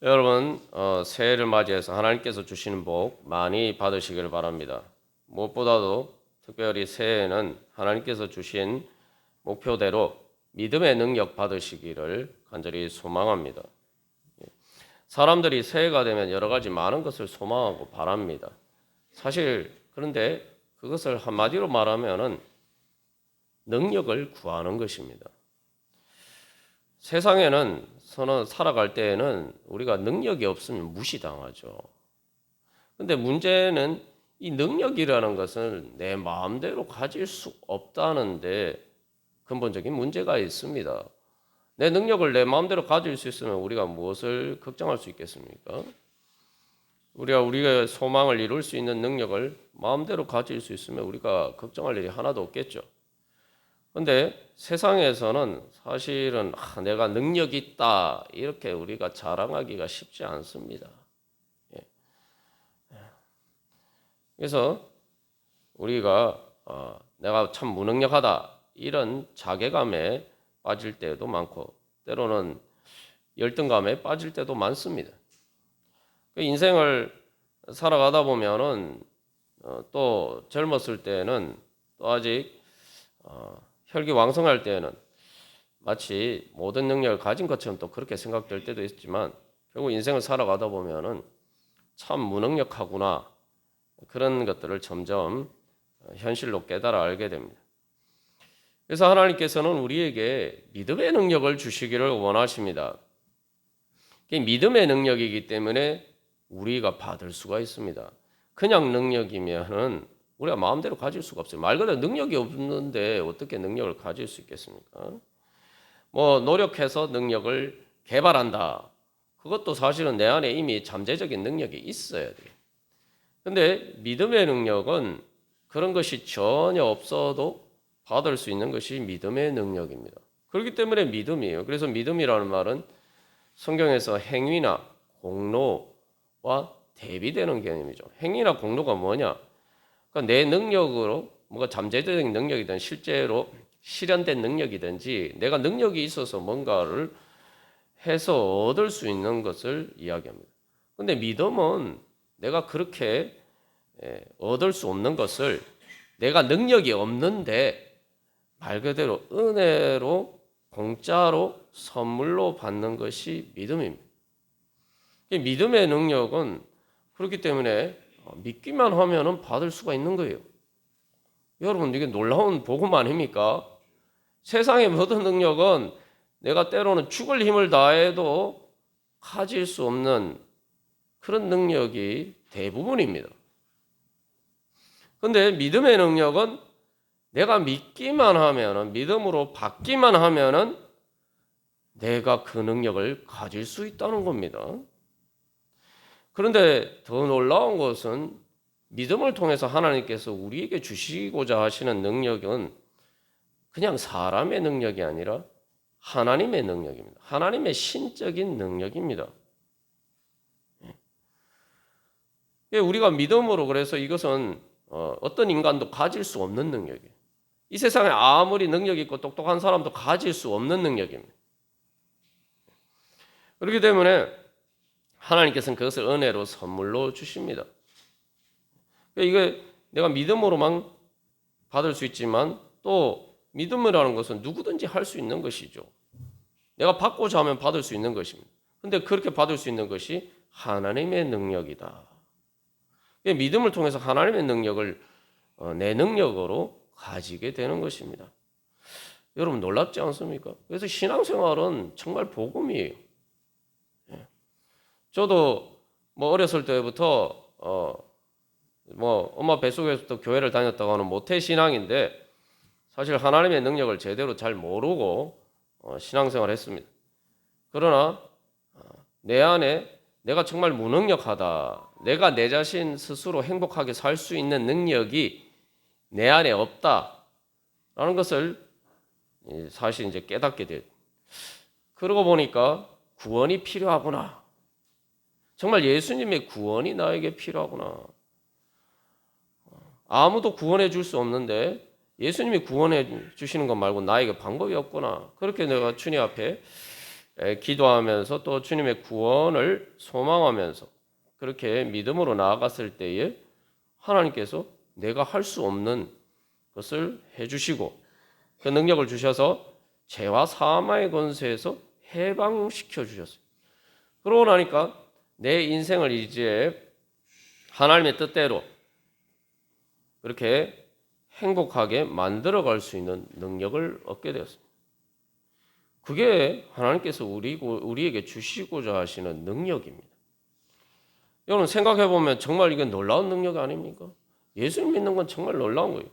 여러분, 새해를 맞이해서 하나님께서 주시는 복 많이 받으시길 바랍니다. 무엇보다도 특별히 새해에는 하나님께서 주신 목표대로 믿음의 능력 받으시기를 간절히 소망합니다. 사람들이 새해가 되면 여러 가지 많은 것을 소망하고 바랍니다. 사실 그런데 그것을 한마디로 말하면은 능력을 구하는 것입니다. 세상에는 살아갈 때에는 우리가 능력이 없으면 무시당하죠. 근데 문제는 이 능력이라는 것은 내 마음대로 가질 수 없다는데 근본적인 문제가 있습니다. 내 능력을 내 마음대로 가질 수 있으면 우리가 무엇을 걱정할 수 있겠습니까? 우리가 우리의 소망을 이룰 수 있는 능력을 마음대로 가질 수 있으면 우리가 걱정할 일이 하나도 없겠죠. 근데 세상에서는 사실은 내가 능력이 있다 이렇게 우리가 자랑하기가 쉽지 않습니다. 예. 그래서 우리가 내가 참 무능력하다 이런 자괴감에 빠질 때도 많고 때로는 열등감에 빠질 때도 많습니다. 그 인생을 살아가다 보면은 또 젊었을 때는 또 아직 혈기왕성할 때에는 마치 모든 능력을 가진 것처럼 또 그렇게 생각될 때도 있지만 결국 인생을 살아가다 보면은 참 무능력하구나 그런 것들을 점점 현실로 깨달아 알게 됩니다. 그래서 하나님께서는 우리에게 믿음의 능력을 주시기를 원하십니다. 믿음의 능력이기 때문에 우리가 받을 수가 있습니다. 그냥 능력이면은 우리가 마음대로 가질 수가 없어요. 말 그대로 능력이 없는데 어떻게 능력을 가질 수 있겠습니까? 노력해서 능력을 개발한다. 그것도 사실은 내 안에 이미 잠재적인 능력이 있어야 돼요. 근데 믿음의 능력은 그런 것이 전혀 없어도 받을 수 있는 것이 믿음의 능력입니다. 그렇기 때문에 믿음이에요. 그래서 믿음이라는 말은 성경에서 행위나 공로와 대비되는 개념이죠. 행위나 공로가 뭐냐? 그러니까 내 능력으로 뭔가 잠재적인 능력이든 실제로 실현된 능력이든지 내가 능력이 있어서 뭔가를 해서 얻을 수 있는 것을 이야기합니다. 근데 믿음은 내가 그렇게 얻을 수 없는 것을 내가 능력이 없는데 말 그대로 은혜로 공짜로 선물로 받는 것이 믿음입니다. 믿음의 능력은 그렇기 때문에 믿기만 하면은 받을 수가 있는 거예요. 여러분 이게 놀라운 복음 아닙니까? 세상의 모든 능력은 내가 때로는 죽을 힘을 다해도 가질 수 없는 그런 능력이 대부분입니다. 그런데 믿음의 능력은 내가 믿기만 하면은 믿음으로 받기만 하면은 내가 그 능력을 가질 수 있다는 겁니다. 그런데 더 놀라운 것은 믿음을 통해서 하나님께서 우리에게 주시고자 하시는 능력은 그냥 사람의 능력이 아니라 하나님의 능력입니다. 하나님의 신적인 능력입니다. 우리가 믿음으로 그래서 이것은 어떤 인간도 가질 수 없는 능력이에요. 이 세상에 아무리 능력 있고 똑똑한 사람도 가질 수 없는 능력입니다. 그렇기 때문에 하나님께서는 그것을 은혜로 선물로 주십니다. 이게 내가 믿음으로만 받을 수 있지만 또 믿음이라는 것은 누구든지 할 수 있는 것이죠. 내가 받고자 하면 받을 수 있는 것입니다. 그런데 그렇게 받을 수 있는 것이 하나님의 능력이다. 믿음을 통해서 하나님의 능력을 내 능력으로 가지게 되는 것입니다. 여러분 놀랍지 않습니까? 그래서 신앙생활은 정말 복음이에요. 저도 어렸을 때부터 엄마 뱃속에서부터 교회를 다녔다고 하는 모태 신앙인데 사실 하나님의 능력을 제대로 잘 모르고 신앙생활을 했습니다. 그러나 내 안에 내가 정말 무능력하다. 내가 내 자신 스스로 행복하게 살 수 있는 능력이 내 안에 없다라는 것을 사실 이제 깨닫게 됐. 그러고 보니까 구원이 필요하구나. 정말 예수님의 구원이 나에게 필요하구나. 아무도 구원해 줄 수 없는데 예수님이 구원해 주시는 것 말고 나에게 방법이 없구나. 그렇게 내가 주님 앞에 기도하면서 또 주님의 구원을 소망하면서 그렇게 믿음으로 나아갔을 때에 하나님께서 내가 할 수 없는 것을 해주시고 그 능력을 주셔서 죄와 사망의 권세에서 해방시켜 주셨어요. 그러고 나니까 내 인생을 이제 하나님의 뜻대로 그렇게 행복하게 만들어갈 수 있는 능력을 얻게 되었습니다. 그게 하나님께서 우리에게 주시고자 하시는 능력입니다. 여러분 생각해 보면 정말 이게 놀라운 능력 아닙니까? 예수 믿는 건 정말 놀라운 거예요.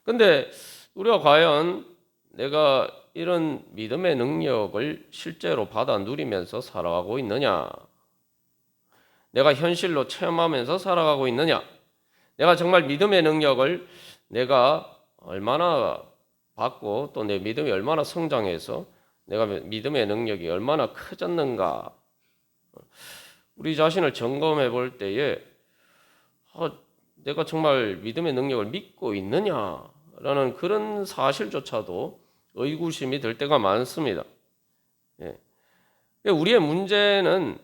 근데 우리가 과연 내가 이런 믿음의 능력을 실제로 받아 누리면서 살아가고 있느냐? 내가 현실로 체험하면서 살아가고 있느냐? 내가 정말 믿음의 능력을 내가 얼마나 받고 또 내 믿음이 얼마나 성장해서 내가 믿음의 능력이 얼마나 커졌는가? 우리 자신을 점검해 볼 때에 내가 정말 믿음의 능력을 믿고 있느냐라는 그런 사실조차도 의구심이 들 때가 많습니다. 우리의 문제는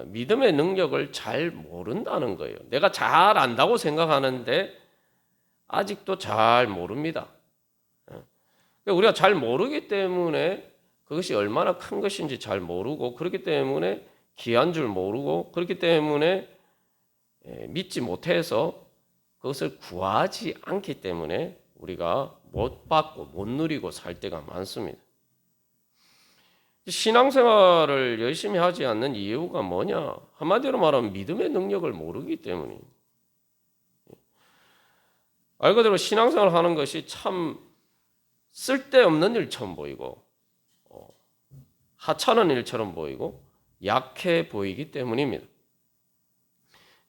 믿음의 능력을 잘 모른다는 거예요. 내가 잘 안다고 생각하는데 아직도 잘 모릅니다. 우리가 잘 모르기 때문에 그것이 얼마나 큰 것인지 잘 모르고 그렇기 때문에 귀한 줄 모르고 그렇기 때문에 믿지 못해서 그것을 구하지 않기 때문에 우리가 못 받고 못 누리고 살 때가 많습니다. 신앙생활을 열심히 하지 않는 이유가 뭐냐? 한마디로 말하면 믿음의 능력을 모르기 때문입니다. 말 그대로 신앙생활을 하는 것이 참 쓸데없는 일처럼 보이고 하찮은 일처럼 보이고 약해 보이기 때문입니다.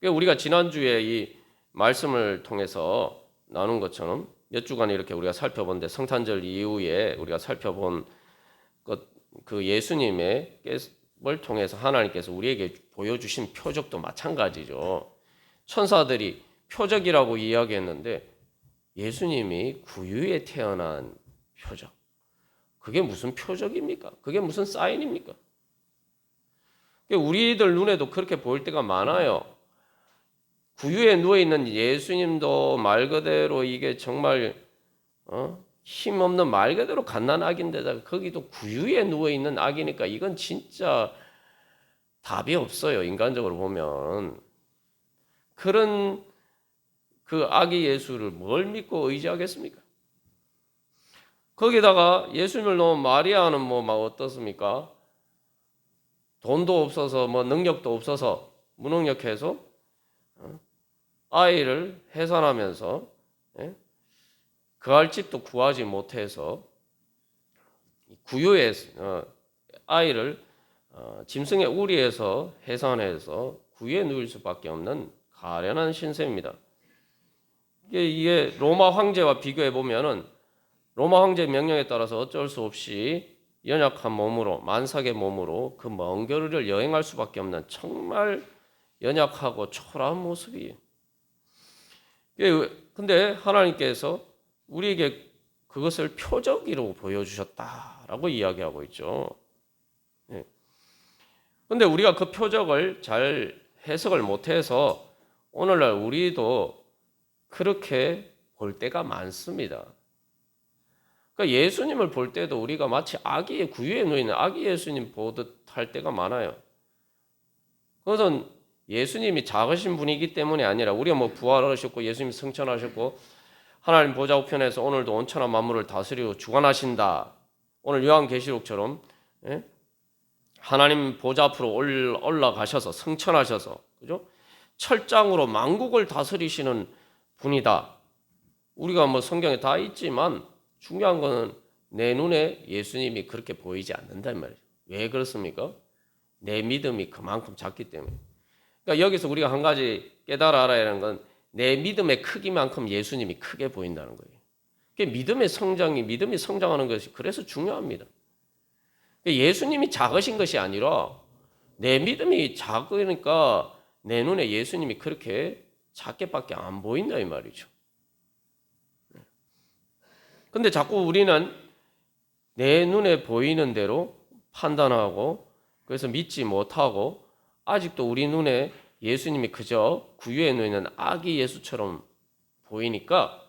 우리가 지난주에 이 말씀을 통해서 나눈 것처럼 몇 주간 이렇게 우리가 살펴본데 성탄절 이후에 우리가 살펴본 그 예수님의 을 통해서 하나님께서 우리에게 보여주신 표적도 마찬가지죠. 천사들이 표적이라고 이야기했는데 예수님이 구유에 태어난 표적. 그게 무슨 표적입니까? 그게 무슨 사인입니까? 우리들 눈에도 그렇게 보일 때가 많아요. 구유에 누워있는 예수님도 말 그대로 이게 정말 힘없는 말 그대로 갓난 아기인데다가 거기도 구유에 누워있는 아기니까 이건 진짜 답이 없어요. 인간적으로 보면. 그런 그 아기 예수를 뭘 믿고 의지하겠습니까? 거기다가 예수님을 놓은 마리아는 막 어떻습니까? 돈도 없어서 능력도 없어서 무능력해서 아이를 해산하면서 그할 집도 구하지 못해서 구유에 아이를 짐승의 우리에서 해산해서 구유에 누일 수밖에 없는 가련한 신세입니다. 이게 로마 황제와 비교해 보면은 로마 황제 명령에 따라서 어쩔 수 없이 연약한 몸으로 만삭의 몸으로 그 먼 거리를 여행할 수밖에 없는 정말 연약하고 초라한 모습이에요. 근데 하나님께서 우리에게 그것을 표적으로 보여주셨다라고 이야기하고 있죠. 근데 우리가 그 표적을 잘 해석을 못해서 오늘날 우리도 그렇게 볼 때가 많습니다. 그러니까 예수님을 볼 때도 우리가 마치 아기의 구유에 누이는 아기 예수님 보듯 할 때가 많아요. 그것은 예수님이 작으신 분이기 때문이 아니라 우리가 부활하셨고 예수님이 승천하셨고 하나님 보좌 우편에서 오늘도 온천한 만물을 다스리고 주관하신다. 오늘 요한계시록처럼 하나님 보좌 앞으로 올라가셔서 승천하셔서 그죠? 철장으로 만국을 다스리시는 분이다. 우리가 성경에 다 있지만 중요한 것은 내 눈에 예수님이 그렇게 보이지 않는단 말이에요. 왜 그렇습니까? 내 믿음이 그만큼 작기 때문에. 그러니까 여기서 우리가 한 가지 깨달아 알아야 하는 건 내 믿음의 크기만큼 예수님이 크게 보인다는 거예요. 믿음이 성장하는 것이 그래서 중요합니다. 예수님이 작으신 것이 아니라 내 믿음이 작으니까 내 눈에 예수님이 그렇게 작게밖에 안 보인다 이 말이죠. 근데 자꾸 우리는 내 눈에 보이는 대로 판단하고 그래서 믿지 못하고 아직도 우리 눈에 예수님이 그저 구유에 놓이는 아기 예수처럼 보이니까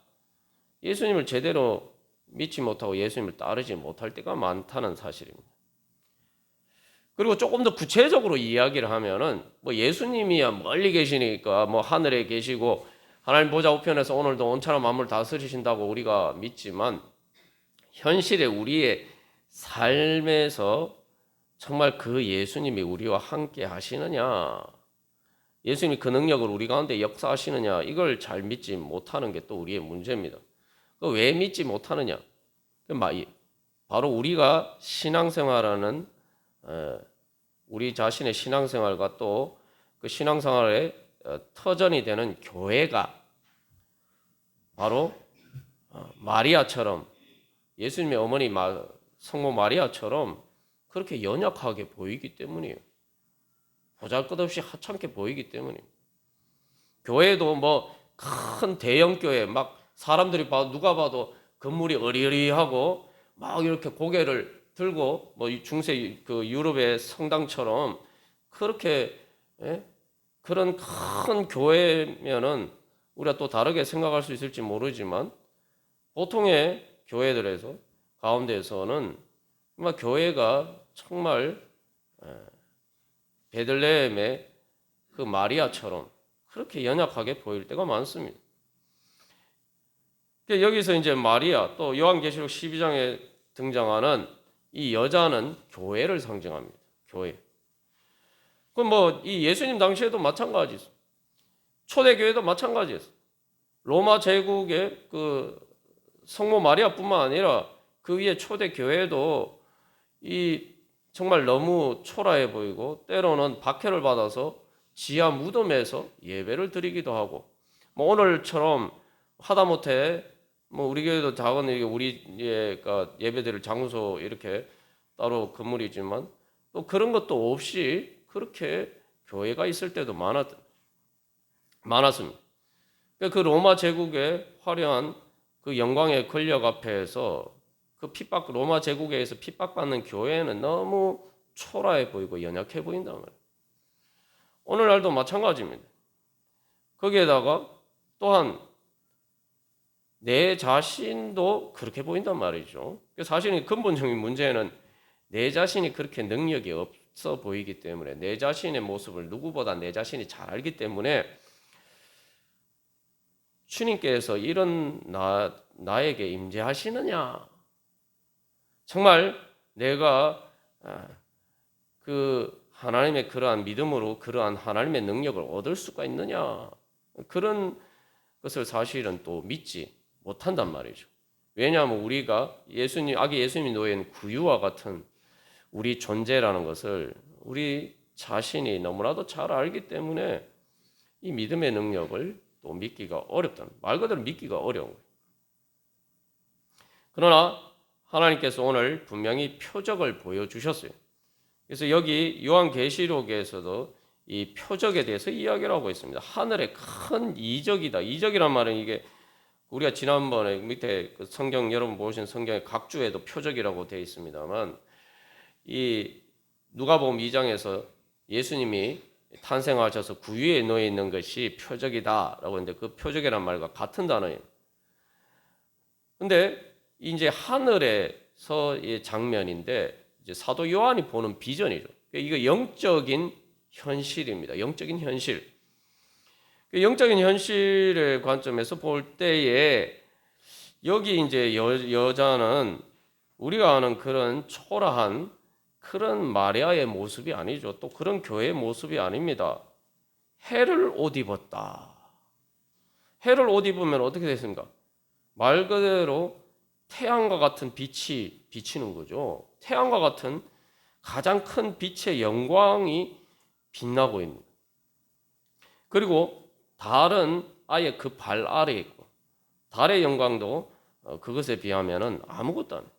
예수님을 제대로 믿지 못하고 예수님을 따르지 못할 때가 많다는 사실입니다. 그리고 조금 더 구체적으로 이야기를 하면은 뭐 예수님이야 멀리 계시니까 뭐 하늘에 계시고 하나님 보좌 우편에서 오늘도 온천한 만물 다스리신다고 우리가 믿지만 현실에 우리의 삶에서 정말 그 예수님이 우리와 함께 하시느냐, 예수님이 그 능력을 우리 가운데 역사하시느냐, 이걸 잘 믿지 못하는 게 또 우리의 문제입니다. 왜 믿지 못하느냐? 바로 우리가 신앙생활하는 우리 자신의 신앙생활과 또 그 신앙생활의 터전이 되는 교회가 바로 마리아처럼 예수님의 어머니 성모 마리아처럼 그렇게 연약하게 보이기 때문이에요. 보잘것없이 하찮게 보이기 때문이에요. 교회도 뭐 큰 대형 교회 막 사람들이 봐도 누가 봐도 건물이 어리어리하고 막 이렇게 고개를 들고 뭐 중세 그 유럽의 성당처럼 그렇게 그런 큰 교회면은 우리가 또 다르게 생각할 수 있을지 모르지만 보통의 교회들에서 가운데에서는 정말 교회가 정말 베들레헴의 그 마리아처럼 그렇게 연약하게 보일 때가 많습니다. 여기서 이제 마리아 또 요한계시록 12장에 등장하는 이 여자는 교회를 상징합니다. 교회. 그럼 뭐 이 예수님 당시에도 마찬가지였어요. 초대교회도 마찬가지였어요. 로마 제국의 그 성모 마리아뿐만 아니라 그 위에 초대교회도 이 정말 너무 초라해 보이고 때로는 박해를 받아서 지하 무덤에서 예배를 드리기도 하고 뭐 오늘처럼 하다못해 뭐 우리 교회도 작은 우리의 예배 드릴 장소 이렇게 따로 건물이지만 또 그런 것도 없이 그렇게 교회가 있을 때도 많았습니다. 그 로마 제국의 화려한 그 영광의 권력 앞에서 그 로마 제국에 의해서 핍박받는 교회는 너무 초라해 보이고 연약해 보인단 말이에요. 오늘날도 마찬가지입니다. 거기에다가 또한 내 자신도 그렇게 보인단 말이죠. 사실은 근본적인 문제는 내 자신이 그렇게 능력이 없어 보이기 때문에 내 자신의 모습을 누구보다 내 자신이 잘 알기 때문에 주님께서 이런 나에게 임재하시느냐? 정말 내가 그 하나님의 그러한 믿음으로 그러한 하나님의 능력을 얻을 수가 있느냐? 그런 것을 사실은 또 믿지 못한단 말이죠. 왜냐하면 우리가 아기 예수님이 놓인 구유와 같은 우리 존재라는 것을 우리 자신이 너무나도 잘 알기 때문에 이 믿음의 능력을 또 믿기가 어렵다는, 말 그대로 믿기가 어려운 거예요. 그러나 하나님께서 오늘 분명히 표적을 보여주셨어요. 그래서 여기 요한계시록에서도 이 표적에 대해서 이야기를 하고 있습니다. 하늘의 큰 이적이다. 이적이란 말은 이게 우리가 지난번에 밑에 그 성경 여러분 보신 성경의 각주에도 표적이라고 되어 있습니다만 이 누가복음 2장에서 예수님이 탄생하셔서 구유에 놓여 있는 것이 표적이다라고 했는데 그 표적이란 말과 같은 단어예요. 근데 이제 하늘에서의 장면인데 이제 사도 요한이 보는 비전이죠. 이거 영적인 현실입니다. 영적인 현실. 영적인 현실의 관점에서 볼 때에 여기 이제 여자는 우리가 아는 그런 초라한 그런 마리아의 모습이 아니죠. 또 그런 교회의 모습이 아닙니다. 해를 옷 입었다. 해를 옷 입으면 어떻게 됐습니까? 말 그대로 태양과 같은 빛이 비치는 거죠. 태양과 같은 가장 큰 빛의 영광이 빛나고 있는. 그리고 달은 아예 그 발 아래에 있고 달의 영광도 그것에 비하면은 아무것도 아니에요.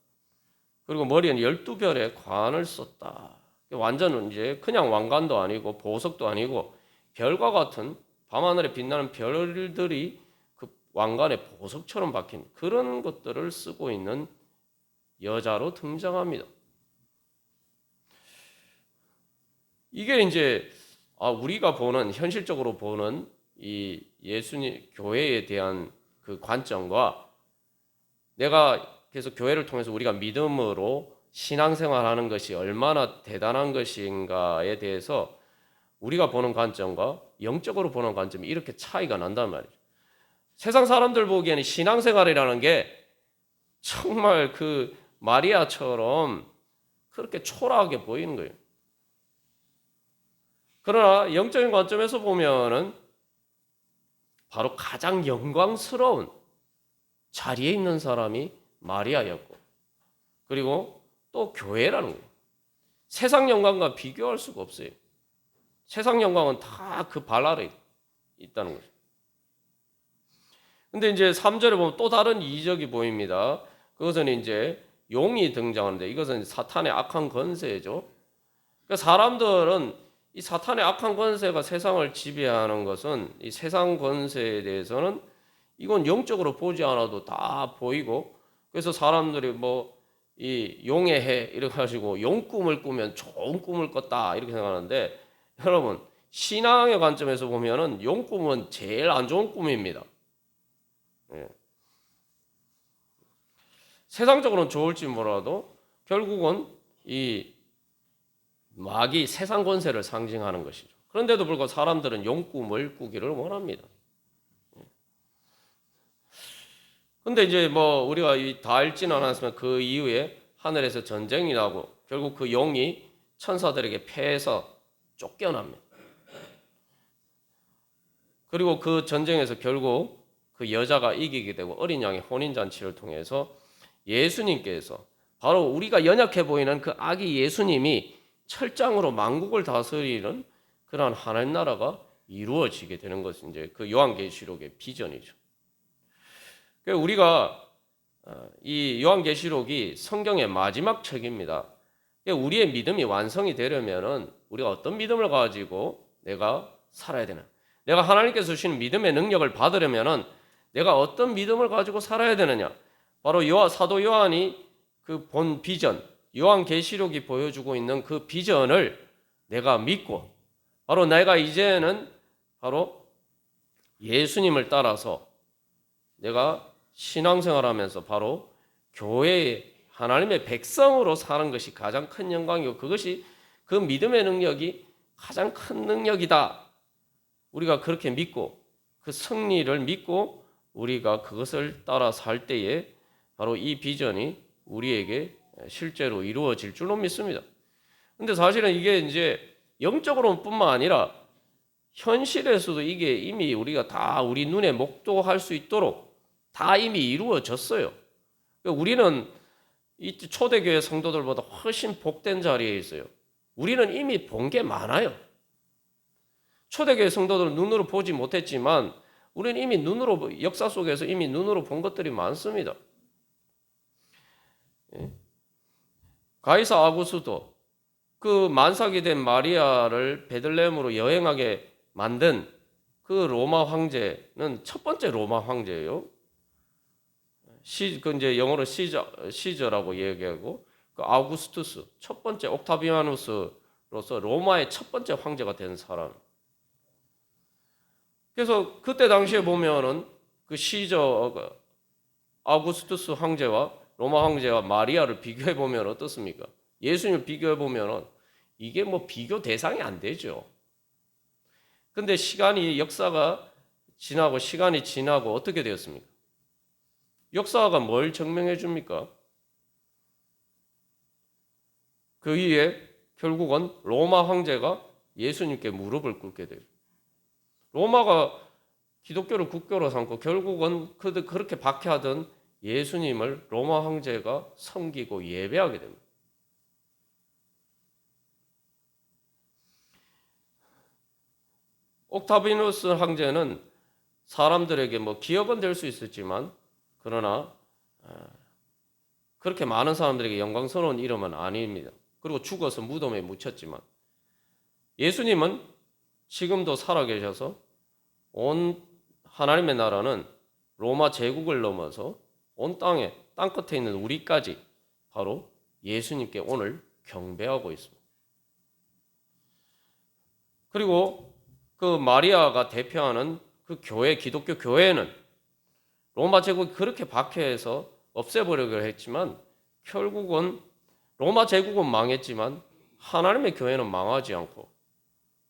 그리고 머리에는 12별의 관을 썼다. 완전은 이제 그냥 왕관도 아니고 보석도 아니고 별과 같은 밤하늘에 빛나는 별들이 그 왕관에 보석처럼 박힌 그런 것들을 쓰고 있는 여자로 등장합니다. 이게 이제 우리가 보는 현실적으로 보는 이 예수님 교회에 대한 그 관점과 내가 계속 교회를 통해서 우리가 믿음으로 신앙생활하는 것이 얼마나 대단한 것인가에 대해서 우리가 보는 관점과 영적으로 보는 관점이 이렇게 차이가 난단 말이죠. 세상 사람들 보기에는 신앙생활이라는 게 정말 그 마리아처럼 그렇게 초라하게 보이는 거예요. 그러나 영적인 관점에서 보면은 바로 가장 영광스러운 자리에 있는 사람이 마리아였고, 그리고 또 교회라는 거예요. 세상 영광과 비교할 수가 없어요. 세상 영광은 다 그 발 아래 있다는 거죠. 근데 이제 3절에 보면 또 다른 이적이 보입니다. 그것은 이제 용이 등장하는데 이것은 사탄의 악한 권세죠. 그러니까 사람들은 이 사탄의 악한 권세가 세상을 지배하는 것은 이 세상 권세에 대해서는 이건 영적으로 보지 않아도 다 보이고, 그래서 사람들이 뭐 이 용의 해 이렇게 가지고 용 꿈을 꾸면 좋은 꿈을 꿨다 이렇게 생각하는데, 여러분 신앙의 관점에서 보면은 용 꿈은 제일 안 좋은 꿈입니다. 예. 세상적으로는 좋을지 몰라도 결국은 이 마귀 세상 권세를 상징하는 것이죠. 그런데도 불구하고 사람들은 용 꿈을 꾸기를 원합니다. 근데 이제 뭐 우리가 다 읽지는 않았으면 그 이후에 하늘에서 전쟁이 나고 결국 그 용이 천사들에게 패해서 쫓겨납니다. 그리고 그 전쟁에서 결국 그 여자가 이기게 되고 어린 양의 혼인잔치를 통해서 예수님께서 바로 우리가 연약해 보이는 그 아기 예수님이 철장으로 만국을 다스리는 그러한 하나님 나라가 이루어지게 되는 것이 이제 그 요한계시록의 비전이죠. 우리가 이 요한계시록이 성경의 마지막 책입니다. 우리의 믿음이 완성이 되려면은 우리가 어떤 믿음을 가지고 내가 살아야 되나? 내가 하나님께서 주시는 믿음의 능력을 받으려면은 내가 어떤 믿음을 가지고 살아야 되느냐? 바로 사도 요한이 그 본 비전, 요한계시록이 보여주고 있는 그 비전을 내가 믿고, 바로 내가 이제는 바로 예수님을 따라서 내가 신앙생활하면서 바로 교회의 하나님의 백성으로 사는 것이 가장 큰 영광이고, 그것이 그 믿음의 능력이 가장 큰 능력이다. 우리가 그렇게 믿고 그 승리를 믿고 우리가 그것을 따라 살 때에 바로 이 비전이 우리에게 실제로 이루어질 줄로 믿습니다. 근데 사실은 이게 이제 영적으로뿐만 아니라 현실에서도 이게 이미 우리가 다 우리 눈에 목도할 수 있도록 다 이미 이루어졌어요. 우리는 이 초대교회 성도들보다 훨씬 복된 자리에 있어요. 우리는 이미 본 게 많아요. 초대교회 성도들은 눈으로 보지 못했지만 우리는 이미 눈으로, 역사 속에서 이미 눈으로 본 것들이 많습니다. 가이사 아구스도 그 만삭이 된 마리아를 베들레헴으로 여행하게 만든 그 로마 황제는 첫 번째 로마 황제예요. 그 이제 영어로 시저라고 얘기하고, 그 아우구스투스 첫 번째 옥타비아누스로서 로마의 첫 번째 황제가 된 사람. 그래서 그때 당시에 보면은 그 아우구스투스 황제와 로마 황제와 마리아를 비교해 보면 어떻습니까? 예수님을 비교해 보면은 이게 뭐 비교 대상이 안 되죠. 근데 역사가 지나고 시간이 지나고 어떻게 되었습니까? 역사가 뭘 증명해 줍니까? 그 이후에 결국은 로마 황제가 예수님께 무릎을 꿇게 돼요. 로마가 기독교를 국교로 삼고 결국은 그렇게 박해하던 예수님을 로마 황제가 섬기고 예배하게 됩니다. 옥타비누스 황제는 사람들에게 뭐 기억은 될 수 있었지만, 그러나 그렇게 많은 사람들에게 영광스러운 이름은 아닙니다. 그리고 죽어서 무덤에 묻혔지만, 예수님은 지금도 살아계셔서 온 하나님의 나라는 로마 제국을 넘어서 온 땅 끝에 있는 우리까지 바로 예수님께 오늘 경배하고 있습니다. 그리고 그 마리아가 대표하는 그 교회, 기독교 교회는 로마 제국이 그렇게 박해해서 없애버리기로 했지만 결국은 로마 제국은 망했지만 하나님의 교회는 망하지 않고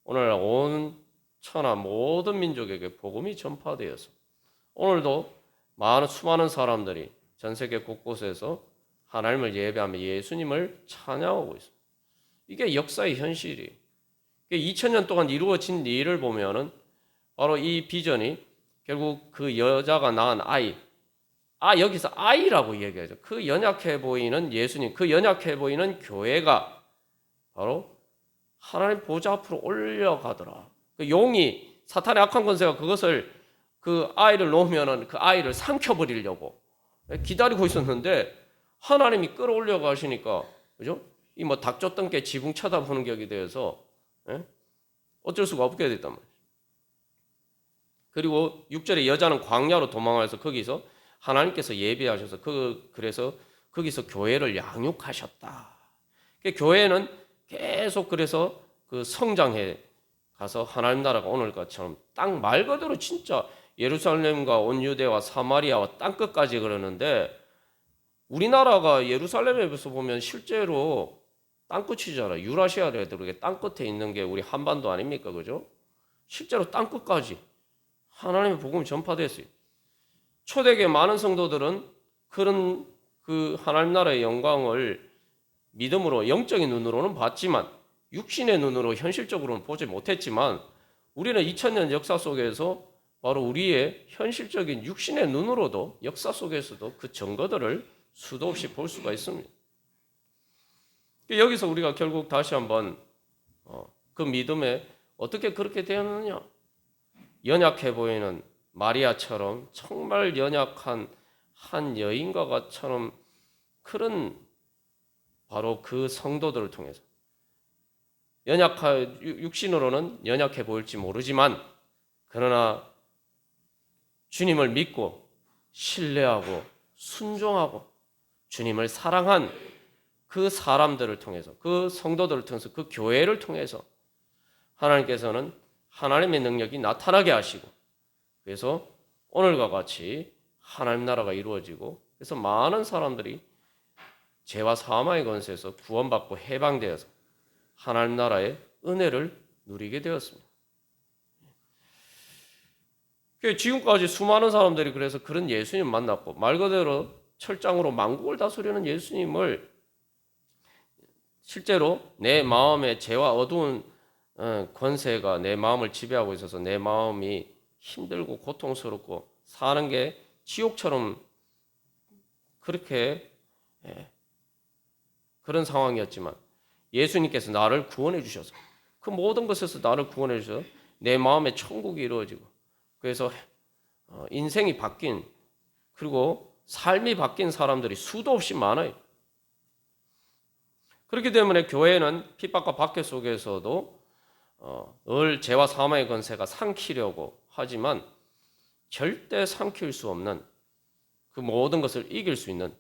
오늘날 온 천하 모든 민족에게 복음이 전파되어서 오늘도 수많은 사람들이 전 세계 곳곳에서 하나님을 예배하며 예수님을 찬양하고 있습니다. 이게 역사의 현실이에요. 2000년 동안 이루어진 일을 보면은 바로 이 비전이 결국 그 여자가 낳은 아이, 여기서 아이라고 얘기하죠. 그 연약해 보이는 예수님, 그 연약해 보이는 교회가 바로 하나님 보좌 앞으로 올려가더라. 그 용이, 사탄의 악한 권세가 그것을, 그 아이를 놓으면은 그 아이를 삼켜버리려고 기다리고 있었는데 하나님이 끌어올려 가시니까, 그죠? 이 뭐 닭 쫓던 게 지붕 쳐다보는 격이 되어서 어쩔 수가 없게 됐단 말이에요. 그리고 6절에 여자는 광야로 도망해서 거기서 하나님께서 예비하셔서 그래서 거기서 교회를 양육하셨다. 교회는 계속 그래서 그 성장해 가서 하나님 나라가 오늘같처럼 딱 말 그대로 진짜 예루살렘과 온 유대와 사마리아와 땅끝까지 그러는데 우리나라가 예루살렘에서 보면 실제로 땅끝이잖아. 유라시아 애들에게 땅끝에 있는 게 우리 한반도 아닙니까? 그죠? 실제로 땅끝까지 하나님의 복음이 전파됐어요. 초대교회 많은 성도들은 그런 그 하나님 나라의 영광을 믿음으로 영적인 눈으로는 봤지만 육신의 눈으로 현실적으로는 보지 못했지만 우리는 2000년 역사 속에서 바로 우리의 현실적인 육신의 눈으로도 역사 속에서도 그 증거들을 수도 없이 볼 수가 있습니다. 여기서 우리가 결국 다시 한번 그 믿음에 어떻게 그렇게 되었느냐? 연약해 보이는 마리아처럼 정말 연약한 한 여인과 같처럼 그런 바로 그 성도들을 통해서 육신으로는 연약해 보일지 모르지만 그러나 주님을 믿고 신뢰하고 순종하고 주님을 사랑한 그 사람들을 통해서 그 성도들을 통해서 그 교회를 통해서 하나님께서는 하나님의 능력이 나타나게 하시고 그래서 오늘과 같이 하나님 나라가 이루어지고 그래서 많은 사람들이 죄와 사망의 권세에서 구원받고 해방되어서 하나님 나라의 은혜를 누리게 되었습니다. 지금까지 수많은 사람들이 그래서 그런 예수님 만났고 말 그대로 철장으로 만국을 다스리는 예수님을 실제로 내 마음의 죄와 어두운 권세가 내 마음을 지배하고 있어서 내 마음이 힘들고 고통스럽고 사는 게 지옥처럼 그렇게 그런 상황이었지만 예수님께서 나를 구원해 주셔서 그 모든 것에서 나를 구원해 주셔서 내 마음의 천국이 이루어지고 그래서 인생이 바뀐 그리고 삶이 바뀐 사람들이 수도 없이 많아요. 그렇기 때문에 교회는 핍박과 박해 속에서도 늘 죄와 사망의 권세가 삼키려고 하지만 절대 삼킬 수 없는 그 모든 것을 이길 수 있는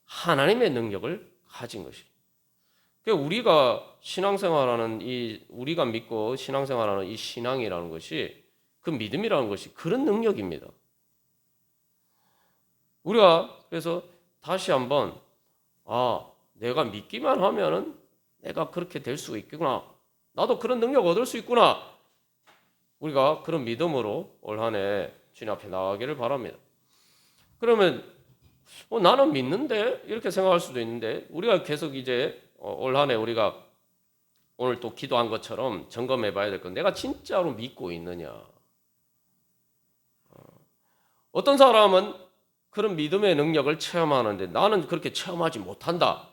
하나님의 능력을 가진 것이. 우리가 신앙생활하는 우리가 믿고 신앙생활하는 이 신앙이라는 것이 그 믿음이라는 것이 그런 능력입니다. 우리가 그래서 다시 한번 내가 믿기만 하면은 내가 그렇게 될 수 있구나. 나도 그런 능력 얻을 수 있구나. 우리가 그런 믿음으로 올 한 해 주님 앞에 나가기를 바랍니다. 그러면 나는 믿는데 이렇게 생각할 수도 있는데 우리가 계속 이제 올 한 해 우리가 오늘 또 기도한 것처럼 점검해 봐야 될 건 내가 진짜로 믿고 있느냐. 어떤 사람은 그런 믿음의 능력을 체험하는데 나는 그렇게 체험하지 못한다.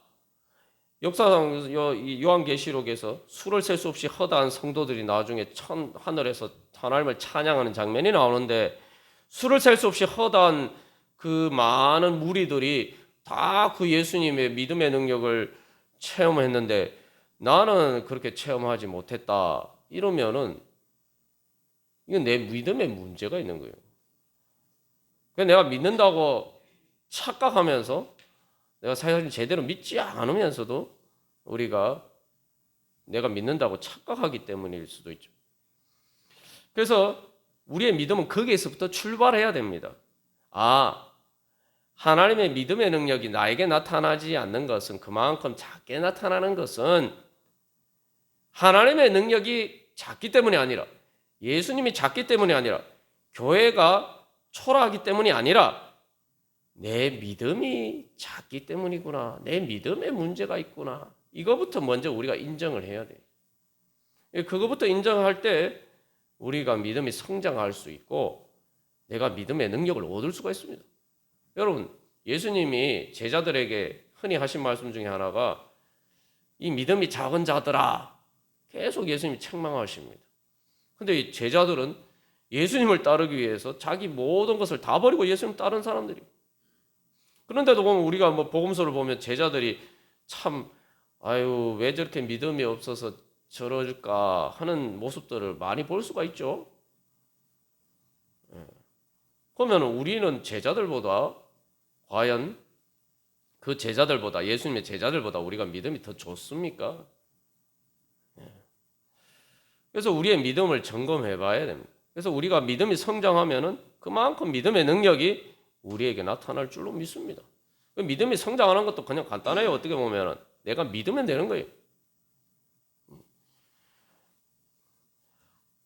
역사상 요한계시록에서 수를 셀 수 없이 허다한 성도들이 나중에 하늘에서 하나님을 찬양하는 장면이 나오는데 수를 셀 수 없이 허다한 그 많은 무리들이 다 그 예수님의 믿음의 능력을 체험했는데 나는 그렇게 체험하지 못했다. 이러면은 이건 내 믿음에 문제가 있는 거예요. 내가 믿는다고 착각하면서 내가 사실 제대로 믿지 않으면서도 우리가 내가 믿는다고 착각하기 때문일 수도 있죠. 그래서 우리의 믿음은 거기에서부터 출발해야 됩니다. 하나님의 믿음의 능력이 나에게 나타나지 않는 것은, 그만큼 작게 나타나는 것은 하나님의 능력이 작기 때문이 아니라, 예수님이 작기 때문이 아니라, 교회가 초라하기 때문이 아니라 내 믿음이 작기 때문이구나. 내 믿음에 문제가 있구나. 이거부터 먼저 우리가 인정을 해야 돼요. 그거부터 인정할 때 우리가 믿음이 성장할 수 있고 내가 믿음의 능력을 얻을 수가 있습니다. 여러분, 예수님이 제자들에게 흔히 하신 말씀 중에 하나가 이 믿음이 작은 자들아, 계속 예수님이 책망하십니다. 근데 이 제자들은 예수님을 따르기 위해서 자기 모든 것을 다 버리고 예수님 따른 사람들이에요. 그런데도 보면 우리가 복음서를 보면 제자들이 참 왜 저렇게 믿음이 없어서 저럴까 하는 모습들을 많이 볼 수가 있죠. 그러면 우리는 제자들보다 과연 그 제자들보다, 예수님의 제자들보다 우리가 믿음이 더 좋습니까? 그래서 우리의 믿음을 점검해 봐야 됩니다. 그래서 우리가 믿음이 성장하면은 그만큼 믿음의 능력이 우리에게 나타날 줄로 믿습니다. 믿음이 성장하는 것도 그냥 간단해요. 어떻게 보면은 내가 믿으면 되는 거예요.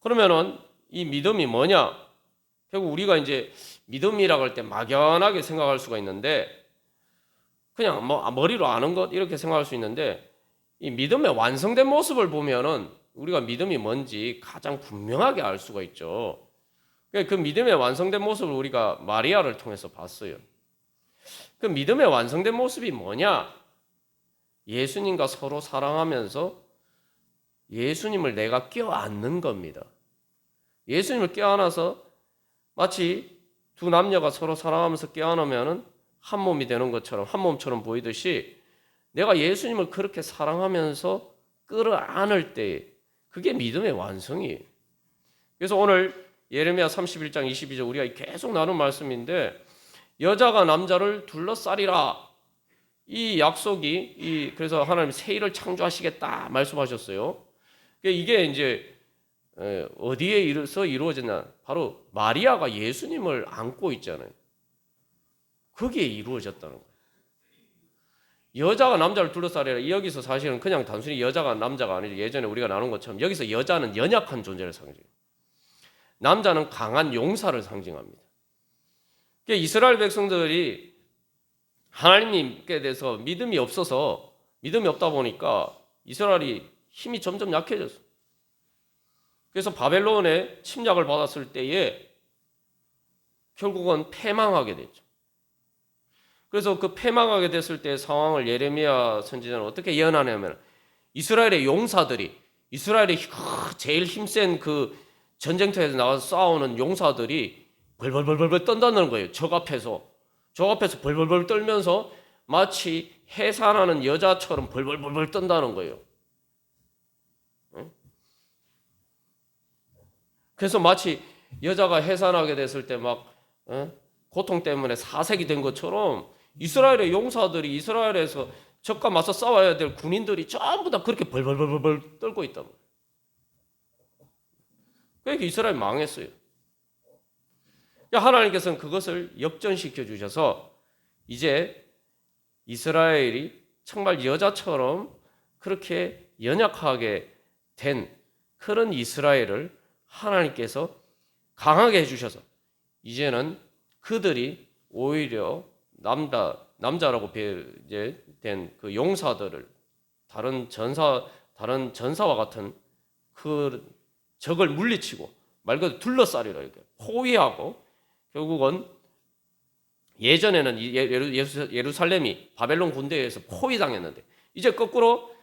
그러면은 이 믿음이 뭐냐? 결국 우리가 이제 믿음이라고 할 때 막연하게 생각할 수가 있는데, 그냥 머리로 아는 것 이렇게 생각할 수 있는데, 이 믿음의 완성된 모습을 보면은 우리가 믿음이 뭔지 가장 분명하게 알 수가 있죠. 그 믿음의 완성된 모습을 우리가 마리아를 통해서 봤어요. 그 믿음의 완성된 모습이 뭐냐? 예수님과 서로 사랑하면서 예수님을 내가 껴안는 겁니다. 예수님을 껴안아서 마치 두 남녀가 서로 사랑하면서 껴안으면 한 몸이 되는 것처럼, 한 몸처럼 보이듯이 내가 예수님을 그렇게 사랑하면서 끌어안을 때 그게 믿음의 완성이에요. 그래서 오늘 예레미야 31장 22절 우리가 계속 나눈 말씀인데, 여자가 남자를 둘러싸리라. 이 약속이 그래서 하나님 새 일을 창조하시겠다 말씀하셨어요. 이게 이제 어디에 이루어졌냐? 바로 마리아가 예수님을 안고 있잖아요. 거기에 이루어졌다는 거예요. 여자가 남자를 둘러싸리라. 여기서 사실은 그냥 단순히 여자가 남자가 아니죠. 예전에 우리가 나눈 것처럼 여기서 여자는 연약한 존재를 상징해요. 남자는 강한 용사를 상징합니다. 이스라엘 백성들이 하나님께 대해서 믿음이 없다 보니까 이스라엘이 힘이 점점 약해졌어요. 그래서 바벨론의 침략을 받았을 때에 결국은 패망하게 됐죠. 그래서 그 패망하게 됐을 때의 상황을 예레미야 선지자는 어떻게 예언하냐면, 이스라엘의 용사들이, 이스라엘의 제일 힘센 그 전쟁터에서 나와서 싸우는 용사들이 벌벌벌벌 떤다는 거예요. 적 앞에서 벌벌벌 떨면서 마치 해산하는 여자처럼 벌벌벌벌 떤다는 거예요. 그래서 마치 여자가 해산하게 됐을 때 고통 때문에 사색이 된 것처럼 이스라엘의 용사들이, 이스라엘에서 적과 맞서 싸워야 될 군인들이 전부 다 그렇게 벌벌벌벌 떨고 있다고. 그러니까 이스라엘이 망했어요. 하나님께서는 그것을 역전시켜 주셔서 이제 이스라엘이 정말 여자처럼 그렇게 연약하게 된 그런 이스라엘을 하나님께서 강하게 해주셔서 이제는 그들이 오히려 남자라고 이제 된 그 용사들을 다른 전사와 같은 그 적을 물리치고 말 그대로 둘러싸리라 이렇게 포위하고, 결국은 예전에는 예루살렘이 바벨론 군대에 의해서 포위당했는데 이제 거꾸로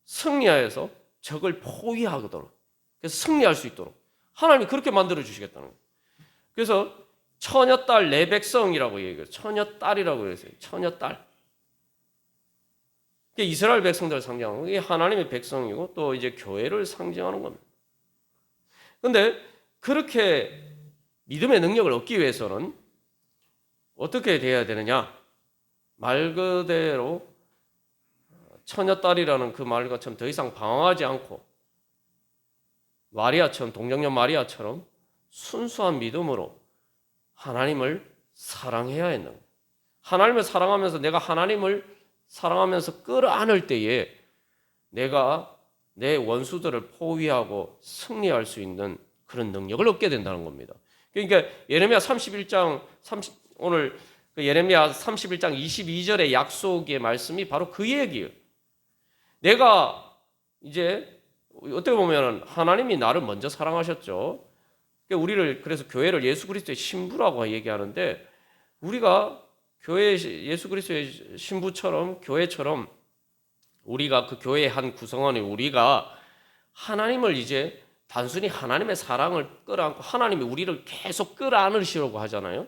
승리하여서 적을 포위하도록, 그래서 승리할 수 있도록 하나님이 그렇게 만들어 주시겠다는 거예요. 그래서 처녀딸 내 백성이라고 얘기해요. 처녀딸이라고 그랬어요. 처녀딸. 이스라엘 백성들을 상징하는 게 하나님의 백성이고 또 이제 교회를 상징하는 겁니다. 그런데 그렇게 믿음의 능력을 얻기 위해서는 어떻게 돼야 되느냐? 말 그대로 처녀딸이라는 그 말 것처럼 더 이상 방황하지 않고 마리아처럼, 동정녀 마리아처럼 순수한 믿음으로 하나님을 사랑해야 했는 거예요. 하나님을 사랑하면서 내가 하나님을 사랑하면서 끌어안을 때에 내가 내 원수들을 포위하고 승리할 수 있는 그런 능력을 얻게 된다는 겁니다. 그러니까 예레미야 31장 오늘 그 예레미야 31장 22절의 약속의 말씀이 바로 그 얘기예요. 내가 이제 어떻게 보면 하나님이 나를 먼저 사랑하셨죠. 우리를 그래서 교회를 예수 그리스도의 신부라고 얘기하는데 우리가 교회 예수 그리스도의 신부처럼 교회처럼 우리가 그 교회의 한 구성원이 우리가 하나님을 이제 단순히 하나님의 사랑을 끌어안고 하나님이 우리를 계속 끌어안으시려고 하잖아요.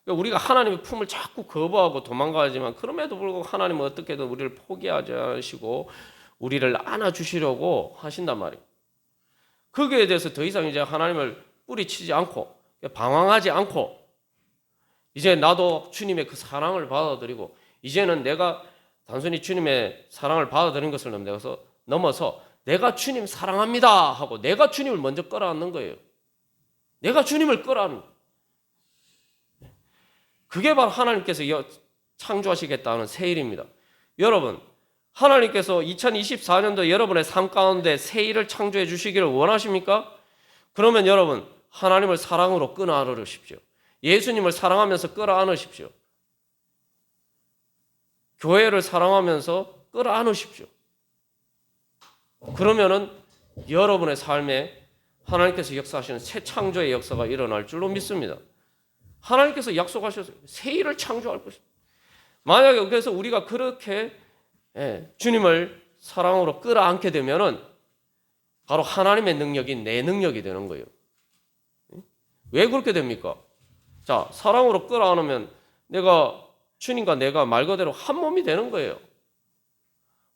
그러니까 우리가 하나님의 품을 자꾸 거부하고 도망가지만 그럼에도 불구하고 하나님은 어떻게든 우리를 포기하지 않으시고 우리를 안아주시려고 하신단 말이에요. 거기에 대해서 더 이상 이제 하나님을 뿌리치지 않고 방황하지 않고 이제 나도 주님의 그 사랑을 받아들이고 이제는 내가 단순히 주님의 사랑을 받아들인 것을 넘어서 내가 주님 사랑합니다 하고 내가 주님을 먼저 끌어안는 거예요. 내가 주님을 끌어안는 거예요. 그게 바로 하나님께서 창조하시겠다는 새 일입니다. 여러분, 하나님께서 2024년도 여러분의 삶 가운데 새 일을 창조해 주시기를 원하십니까? 그러면 여러분 하나님을 사랑으로 끌어안으십시오. 예수님을 사랑하면서 끌어안으십시오. 교회를 사랑하면서 끌어안으십시오. 그러면은 여러분의 삶에 하나님께서 역사하시는 새 창조의 역사가 일어날 줄로 믿습니다. 하나님께서 약속하셨어요. 새 일을 창조할 것입니다. 만약에 그래서 우리가 그렇게 주님을 사랑으로 끌어안게 되면은 바로 하나님의 능력이 내 능력이 되는 거예요. 왜 그렇게 됩니까? 자, 사랑으로 끌어안으면 주님과 내가 말 그대로 한 몸이 되는 거예요.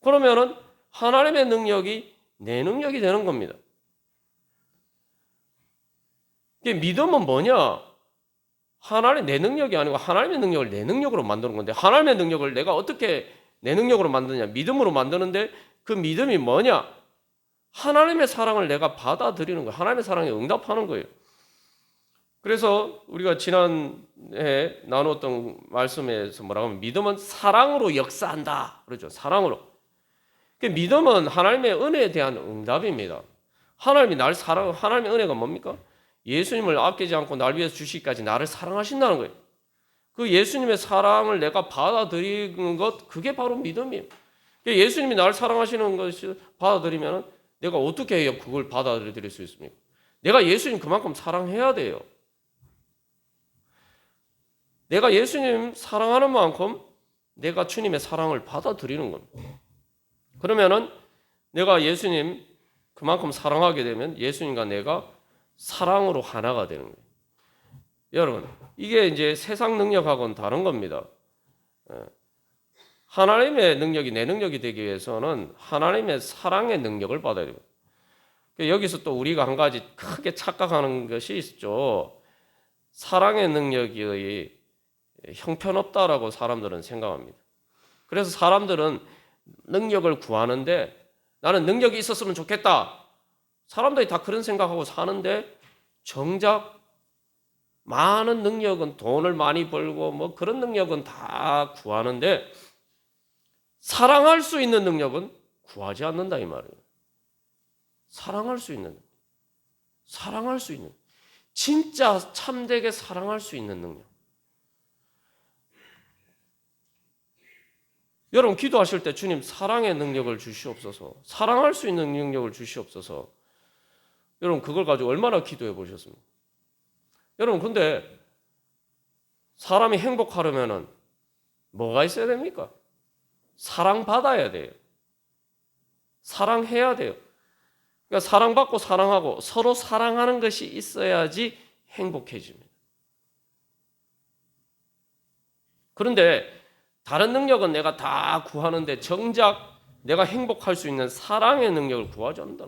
그러면은 하나님의 능력이 내 능력이 되는 겁니다. 믿음은 뭐냐? 하나님의 내 능력이 아니고 하나님의 능력을 내 능력으로 만드는 건데 하나님의 능력을 내가 어떻게 내 능력으로 만드냐? 믿음으로 만드는데 그 믿음이 뭐냐? 하나님의 사랑을 내가 받아들이는 거예요. 하나님의 사랑에 응답하는 거예요. 그래서 우리가 지난해 나눴던 말씀에서 뭐라고 하면 믿음은 사랑으로 역사한다. 그러죠. 사랑으로. 믿음은 하나님의 은혜에 대한 응답입니다. 하나님의 은혜가 뭡니까? 예수님을 아끼지 않고 날 위해서 주시기까지 나를 사랑하신다는 거예요. 그 예수님의 사랑을 내가 받아들이는 것, 그게 바로 믿음이에요. 예수님이 나를 사랑하시는 것을 받아들이면 내가 어떻게 해야 그걸 받아들일 수 있습니까? 내가 예수님 그만큼 사랑해야 돼요. 내가 예수님 사랑하는 만큼 내가 주님의 사랑을 받아들이는 겁니다. 그러면은 내가 예수님 그만큼 사랑하게 되면 예수님과 내가 사랑으로 하나가 되는 거예요. 여러분, 이게 이제 세상 능력하고는 다른 겁니다. 하나님의 능력이 내 능력이 되기 위해서는 하나님의 사랑의 능력을 받아야 돼요. 여기서 또 우리가 한 가지 크게 착각하는 것이 있죠. 사랑의 능력이 형편없다라고 사람들은 생각합니다. 그래서 사람들은 능력을 구하는데 나는 능력이 있었으면 좋겠다. 사람들이 다 그런 생각하고 사는데 정작 많은 능력은 돈을 많이 벌고 뭐 그런 능력은 다 구하는데 사랑할 수 있는 능력은 구하지 않는다 이 말이에요. 사랑할 수 있는 진짜 참되게 사랑할 수 있는 능력. 여러분 기도하실 때 주님 사랑의 능력을 주시옵소서. 사랑할 수 있는 능력을 주시옵소서. 여러분 그걸 가지고 얼마나 기도해 보셨습니까? 여러분 근데 사람이 행복하려면은 뭐가 있어야 됩니까? 사랑받아야 돼요. 사랑해야 돼요. 그러니까 사랑받고 사랑하고 서로 사랑하는 것이 있어야지 행복해집니다. 그런데 다른 능력은 내가 다 구하는데 정작 내가 행복할 수 있는 사랑의 능력을 구하지 않는다.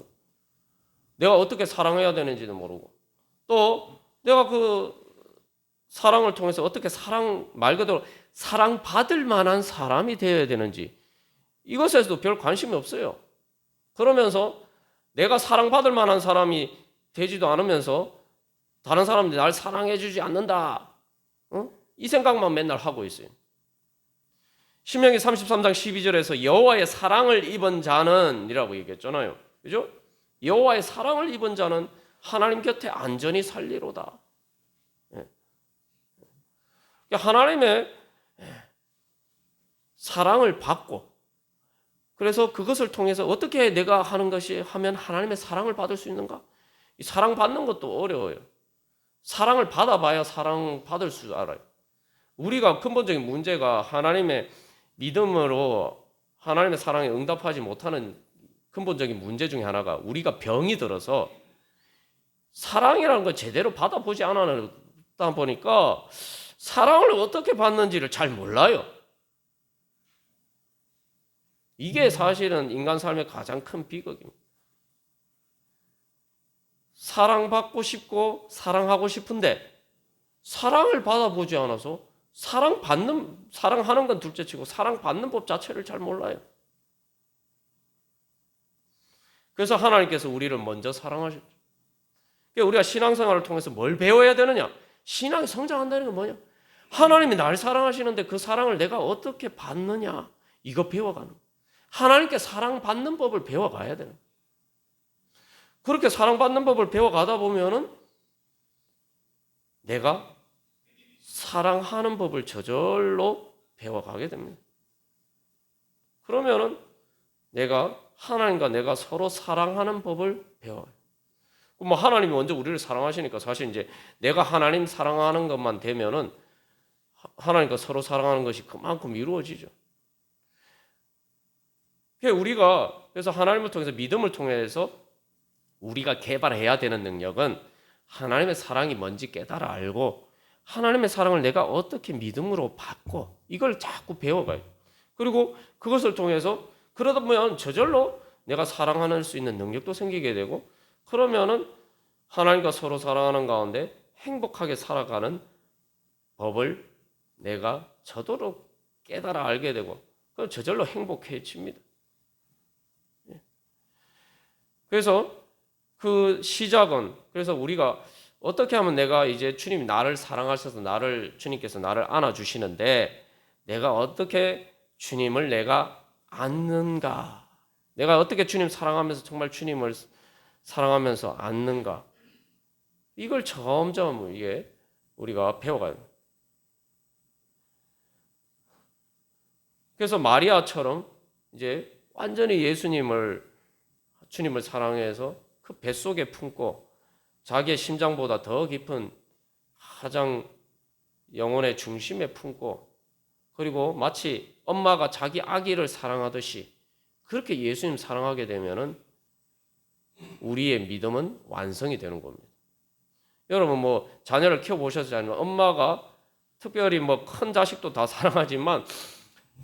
내가 어떻게 사랑해야 되는지도 모르고 또 내가 그 사랑을 통해서 어떻게 말 그대로 사랑받을 만한 사람이 되어야 되는지 이것에서도 별 관심이 없어요. 그러면서 내가 사랑받을 만한 사람이 되지도 않으면서 다른 사람들이 날 사랑해 주지 않는다. 이 생각만 맨날 하고 있어요. 신명기 33장 12절에서 여호와의 사랑을 입은 자는 이라고 얘기했잖아요. 그죠? 여호와의 사랑을 입은 자는 하나님 곁에 안전히 살리로다. 하나님의 사랑을 받고 그래서 그것을 통해서 어떻게 내가 하는 것이 하면 하나님의 사랑을 받을 수 있는가? 이 사랑받는 것도 어려워요. 사랑을 받아봐야 사랑받을 줄 알아요. 우리가 근본적인 문제가 하나님의 믿음으로 하나님의 사랑에 응답하지 못하는 근본적인 문제 중에 하나가 우리가 병이 들어서 사랑이라는 걸 제대로 받아보지 않았다 보니까 사랑을 어떻게 받는지를 잘 몰라요. 이게 사실은 인간 삶의 가장 큰 비극입니다. 사랑받고 싶고 사랑하고 싶은데 사랑을 받아보지 않아서 사랑하는 건 둘째치고 사랑받는 법 자체를 잘 몰라요. 그래서 하나님께서 우리를 먼저 사랑하셨죠. 우리가 신앙생활을 통해서 뭘 배워야 되느냐? 신앙이 성장한다는 건 뭐냐? 하나님이 날 사랑하시는데 그 사랑을 내가 어떻게 받느냐? 이거 배워가는 거예요. 하나님께 사랑받는 법을 배워가야 되는 거예요. 그렇게 사랑받는 법을 배워가다 보면은 내가 사랑하는 법을 저절로 배워가게 됩니다. 그러면은 내가 하나님과 내가 서로 사랑하는 법을 배워요. 뭐 하나님이 먼저 우리를 사랑하시니까 사실 이제 내가 하나님 사랑하는 것만 되면은 하나님과 서로 사랑하는 것이 그만큼 이루어지죠. 우리가 그래서 하나님을 통해서 믿음을 통해서 우리가 개발해야 되는 능력은 하나님의 사랑이 뭔지 깨달아 알고 하나님의 사랑을 내가 어떻게 믿음으로 받고 이걸 자꾸 배워가요. 그리고 그것을 통해서 그러다 보면 저절로 내가 사랑할 수 있는 능력도 생기게 되고 그러면은 하나님과 서로 사랑하는 가운데 행복하게 살아가는 법을 내가 저절로 깨달아 알게 되고 그럼 저절로 행복해집니다. 그래서 그 시작은 그래서 우리가 어떻게 하면 내가 이제 주님이 나를 사랑하셔서 주님께서 나를 안아주시는데 내가 어떻게 주님을 내가 안는가? 내가 어떻게 주님 사랑하면서 정말 주님을 사랑하면서 안는가? 이걸 점점 이게 우리가 배워가요. 그래서 마리아처럼 이제 완전히 주님을 사랑해서 그 뱃속에 품고 자기의 심장보다 더 깊은 가장 영혼의 중심에 품고 그리고 마치 엄마가 자기 아기를 사랑하듯이 그렇게 예수님 사랑하게 되면은 우리의 믿음은 완성이 되는 겁니다. 여러분 뭐 자녀를 키워보셨잖아요. 엄마가 특별히 뭐 큰 자식도 다 사랑하지만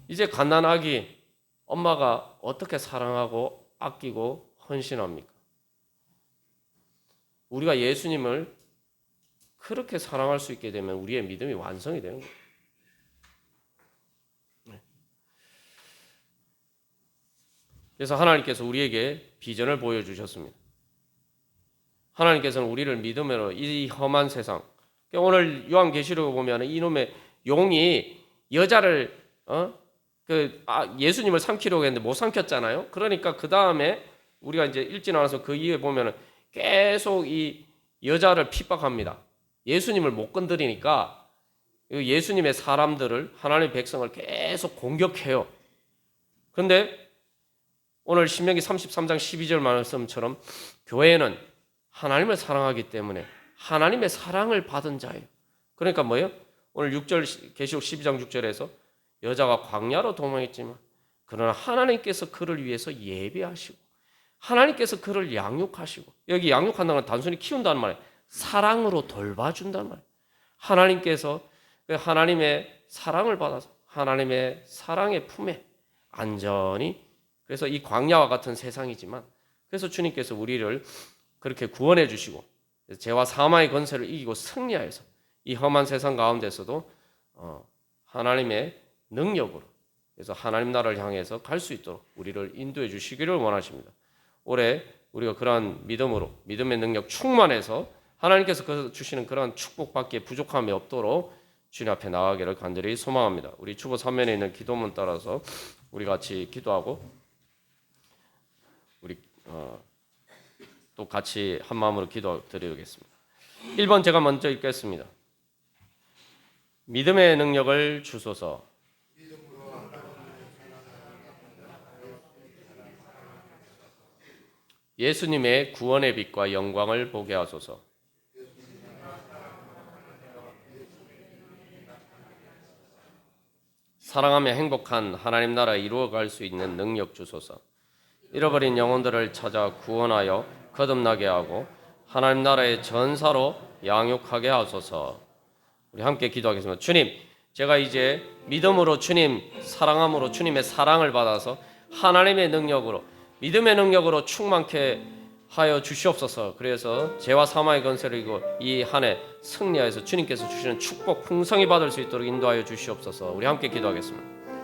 이제 갓난아기 엄마가 어떻게 사랑하고 아끼고 헌신합니까? 우리가 예수님을 그렇게 사랑할 수 있게 되면 우리의 믿음이 완성이 되는 거예요. 그래서 하나님께서 우리에게 비전을 보여주셨습니다. 하나님께서는 우리를 믿음으로 이 험한 세상 오늘 요한계시록을 보면 이놈의 용이 여자를 예수님을 삼키려고 했는데 못 삼켰잖아요. 그러니까 그 다음에 우리가 이제 읽지 않아서 그 이후에 보면 계속 이 여자를 핍박합니다. 예수님을 못 건드리니까 예수님의 사람들을 하나님의 백성을 계속 공격해요. 그런데 오늘 신명기 33장 12절 말씀처럼 교회는 하나님을 사랑하기 때문에 하나님의 사랑을 받은 자예요. 그러니까 뭐예요? 오늘 6절 계시록 12장 6절에서 여자가 광야로 도망했지만 그러나 하나님께서 그를 위해서 예배하시고 하나님께서 그를 양육하시고 여기 양육한다는 건 단순히 키운다는 말이에요. 사랑으로 돌봐준다는 말이에요. 하나님께서 하나님의 사랑을 받아서 하나님의 사랑의 품에 안전히 그래서 이 광야와 같은 세상이지만 그래서 주님께서 우리를 그렇게 구원해 주시고 죄와 사망의 권세를 이기고 승리하여서 이 험한 세상 가운데서도 하나님의 능력으로, 그래서 하나님 나라를 향해서 갈 수 있도록 우리를 인도해 주시기를 원하십니다. 올해 우리가 그러한 믿음으로, 믿음의 능력 충만해서 하나님께서 주시는 그러한 축복받기에 부족함이 없도록 주님 앞에 나가기를 간절히 소망합니다. 우리 주보 3면에 있는 기도문 따라서 우리 같이 기도하고 우리 또 같이 한 마음으로 기도 드리겠습니다. 1번 제가 먼저 읽겠습니다. 믿음의 능력을 주소서. 예수님의 구원의 빛과 영광을 보게 하소서. 사랑하며 행복한 하나님 나라 이루어갈 수 있는 능력 주소서. 잃어버린 영혼들을 찾아 구원하여 거듭나게 하고 하나님 나라의 전사로 양육하게 하소서. 우리 함께 기도하겠습니다. 주님, 제가 이제 믿음으로 주님 사랑함으로 주님의 사랑을 받아서 하나님의 능력으로, 믿음의 능력으로 충만케 하여 주시옵소서. 그래서 죄와 사망의 권세를 이고 이 한 해 승리하여서 주님께서 주시는 축복 풍성히 받을 수 있도록 인도하여 주시옵소서. 우리 함께 기도하겠습니다.